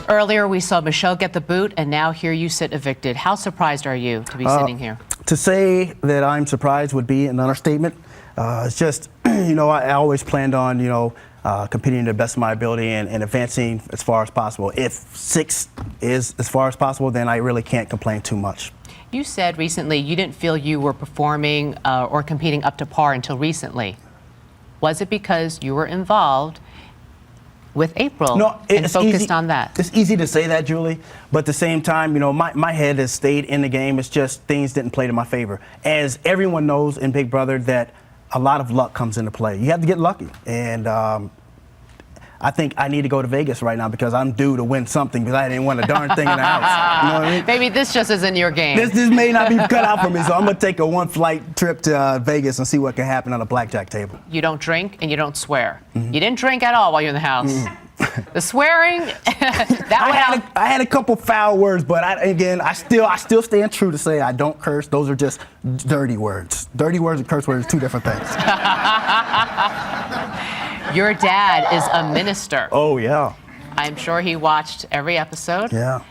Earlier, we saw Michelle get the boot, and now here you sit evicted. How surprised are you to be sitting here? To say that I'm surprised would be an understatement. It's just, I always planned on, competing to the best of my ability and advancing as far as possible. If 6 is as far as possible, then I really can't complain too much. You said recently you didn't feel you were performing or competing up to par until recently. Was it because you were involved with April and focused on that? It's easy to say that, Julie, but at the same time, my head has stayed in the game. It's just things didn't play to my favor. As everyone knows in Big Brother, that a lot of luck comes into play. You have to get lucky, and I think I need to go to Vegas right now because I'm due to win something because I didn't win a darn thing in the house. You know what I mean? Maybe this just isn't your game. This may not be cut out for me, so I'm going to take a one-flight trip to Vegas and see what can happen on a blackjack table. You don't drink and you don't swear. You didn't drink at all while you're in the house. The swearing, I had a couple foul words, but I still stand true to say I don't curse. Those are just dirty words. Dirty words and curse words are two different things. Your dad is a minister. Oh, yeah. I'm sure he watched every episode. Yeah.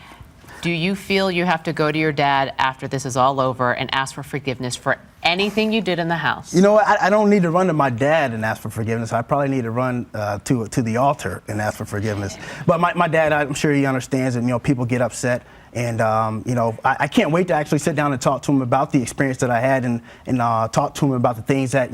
Do you feel you have to go to your dad after this is all over and ask for forgiveness for anything you did in the house? You know what? I don't need to run to my dad and ask for forgiveness. I probably need to run to the altar and ask for forgiveness. But my dad, I'm sure he understands that, people get upset. And, I can't wait to actually sit down and talk to him about the experience that I had and talk to him about the things that,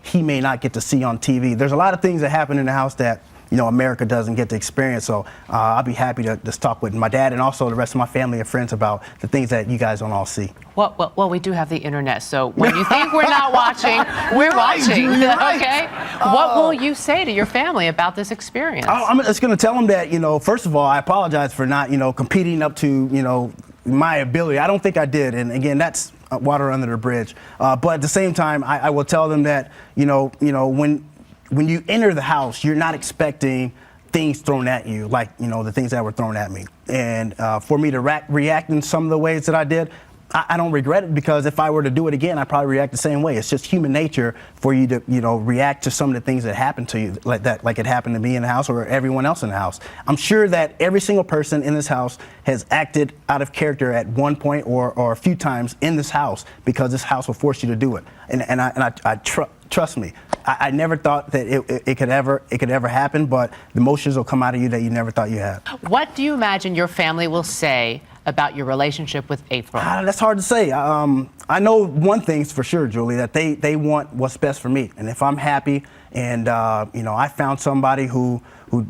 he may not get to see on TV. There's a lot of things that happen in the house that, America doesn't get to experience. So I'll be happy to just talk with my dad and also the rest of my family and friends about the things that you guys don't all see. Well, we do have the internet. So when you think we're not watching, we're watching. Right. Okay? What will you say to your family about this experience? I'm just going to tell them that, first of all, I apologize for not, competing up to, my ability. I don't think I did. And again, that's water under the bridge. But at the same time, I will tell them that, when you enter the house, you're not expecting things thrown at you, like, the things that were thrown at me. And for me to react in some of the ways that I did, I don't regret it because if I were to do it again, I'd probably react the same way. It's just human nature for you to, react to some of the things that happen to you like that, like it happened to me in the house or everyone else in the house. I'm sure that every single person in this house has acted out of character at one point or a few times in this house because this house will force you to do it. And trust me, I never thought that it could ever happen, but the emotions will come out of you that you never thought you had. What do you imagine your family will say about your relationship with April? That's hard to say. I know one thing's for sure, Julie, that they want what's best for me. And if I'm happy and, I found somebody who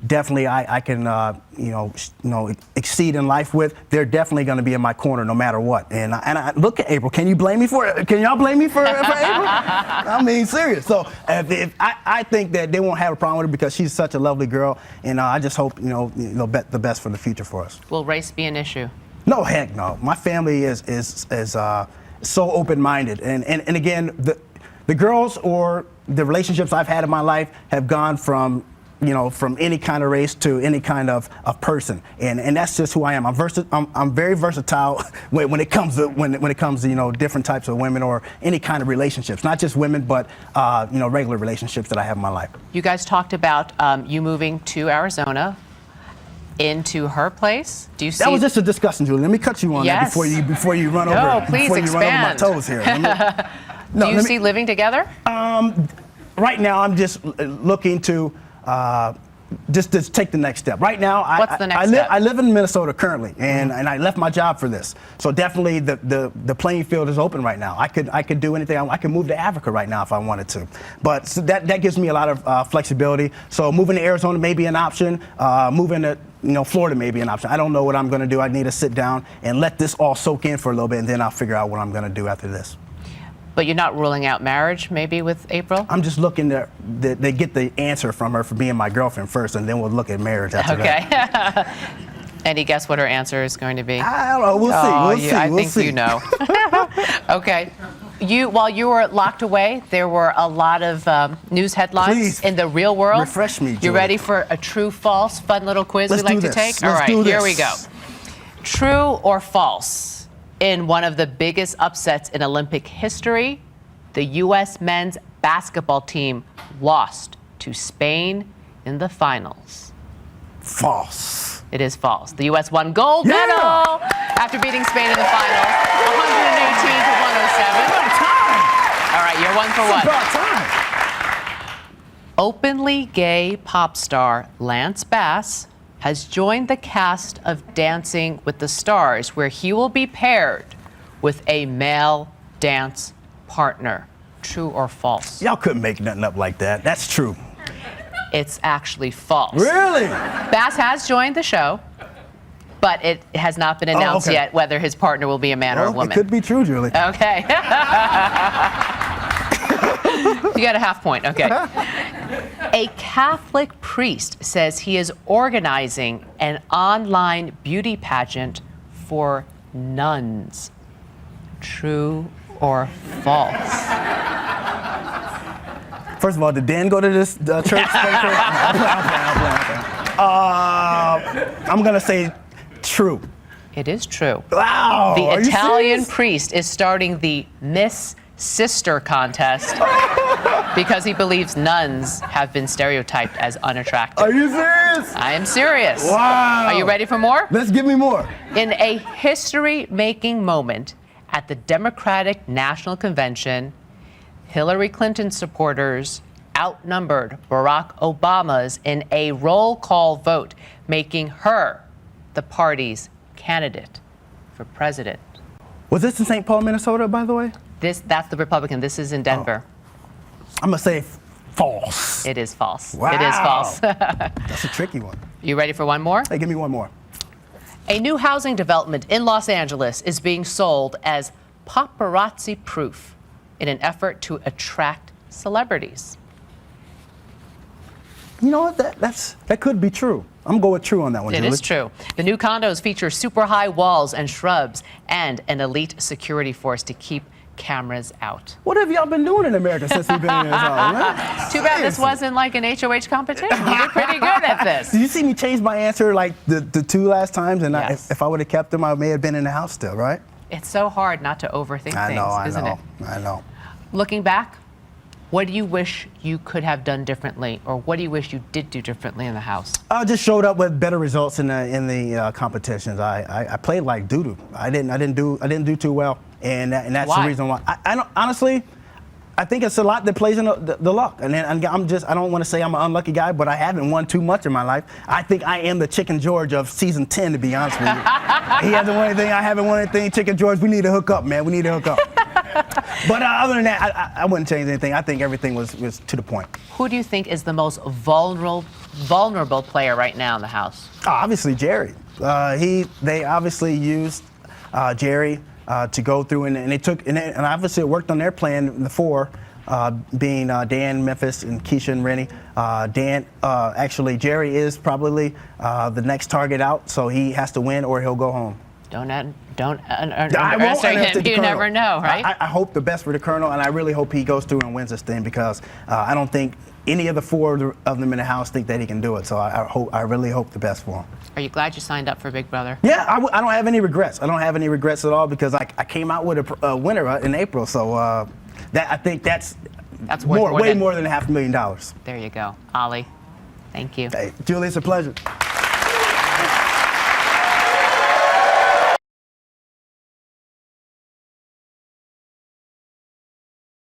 definitely I can, exceed in life with, they're definitely going to be in my corner no matter what. And I look at April. Can you blame me for it? Can y'all blame me for April? I mean, serious. So I think that they won't have a problem with her because she's such a lovely girl. And I just hope, the best for the future for us. Will race be an issue? No, heck no. My family is so open-minded. And again, the girls or the relationships I've had in my life have gone from any kind of race to any kind of person, and that's just who I am. I'm very versatile when it comes to different types of women or any kind of relationships, not just women, but regular relationships that I have in my life. You guys talked about you moving to Arizona, into her place. Do you see? That was just a discussion, Julie. Let me cut you on that before you run over. No, please before you expand. run over my toes here. Do you see living together? Right now, I'm just looking to just take the next step. Right now, What's the next step? I live in Minnesota currently, and I left my job for this. So definitely the playing field is open right now. I could do anything. I could move to Africa right now if I wanted to. But so that gives me a lot of flexibility. So moving to Arizona may be an option. Moving to Florida may be an option. I don't know what I'm going to do. I need to sit down and let this all soak in for a little bit, and then I'll figure out what I'm going to do after this. But you're not ruling out marriage, maybe, with April? I'm just looking to get the answer from her for being my girlfriend first, and then we'll look at marriage after that. Okay. Any guess what her answer is going to be? I don't know. We'll see. I think you know. Okay. While you were locked away, there were a lot of news headlines in the real world. Refresh me, Julie. You ready for a true-false, fun little quiz we like to take? All right, here we go. True or false? In one of the biggest upsets in Olympic history, the U.S. men's basketball team lost to Spain in the finals. False. It is false. The U.S. won gold medal after beating Spain in the finals, 118 to 107. About time. All right, you're 1 for 1. About time. Openly gay pop star Lance Bass has joined the cast of Dancing with the Stars, where he will be paired with a male dance partner. True or false? Y'all couldn't make nothing up like that. That's true. It's actually false. Really? Bass has joined the show, but it has not been announced yet whether his partner will be a man or a woman. It could be true, Julie. Okay. You got a half point. Okay. A Catholic priest says he is organizing an online beauty pageant for nuns. True or false? First of all, did Dan go to this church? I'm going to say true. It is true. Wow. The Are you Italian serious? priest is starting the Miss Sister contest because he believes nuns have been stereotyped as unattractive. Are you serious? I am serious. Wow. Are you ready for more? Let's give me more. In a history-making moment at the Democratic National Convention, Hillary Clinton supporters outnumbered Barack Obama's in a roll call vote, making her the party's candidate for president. Was this in St. Paul, Minnesota, by the way? That's the Republican. This is in Denver. I'm going to say false. It is false. Wow. It is false. That's a tricky one. You ready for one more? Hey, give me one more. A new housing development in Los Angeles is being sold as paparazzi proof in an effort to attract celebrities. You know what? That could be true. I'm going to go with true on that one, It Julie. is true. The new condos feature super high walls and shrubs and an elite security force to keep cameras out. What have y'all been doing in America since we've been in this house, man? Too bad this wasn't like an HOH competition. You did pretty good at this. Did you see me change my answer like the two last times? And Yes. if I would have kept them, I may have been in the house still, right? It's so hard not to overthink things, isn't it? I know. Looking back, what do you wish you could have done differently, or what do you wish you did do differently in the house? I just showed up with better results in the competitions. I played like doo-doo. I didn't do too well, and that's Why? the reason why. I don't, honestly, I think it's a lot that plays in the luck. And then I don't want to say I'm an unlucky guy, but I haven't won too much in my life. I think I am the Chicken George of season 10, to be honest with you. He hasn't won anything. I haven't won anything. Chicken George, we need to hook up, man. We need to hook up. But other than that, I wouldn't change anything. I think everything was to the point. Who do you think is the most vulnerable player right now in the house? Obviously, Jerry. They obviously used Jerry to go through, and obviously it worked on their plan. The four, being Dan, Memphis, and Keisha and Rennie. Actually, Jerry is probably the next target out, so he has to win or he'll go home. Don't underestimate him. You never know, right? I hope the best for the Colonel, and I really hope he goes through and wins this thing because I don't think any of the four of them in the house think that he can do it. So I really hope the best for him. Are you glad you signed up for Big Brother? Yeah, I don't have any regrets. I don't have any regrets at all because I came out with a winner in April. So I think that's way more than $500,000. There you go. Ollie, thank you. Hey, Julie, it's a pleasure.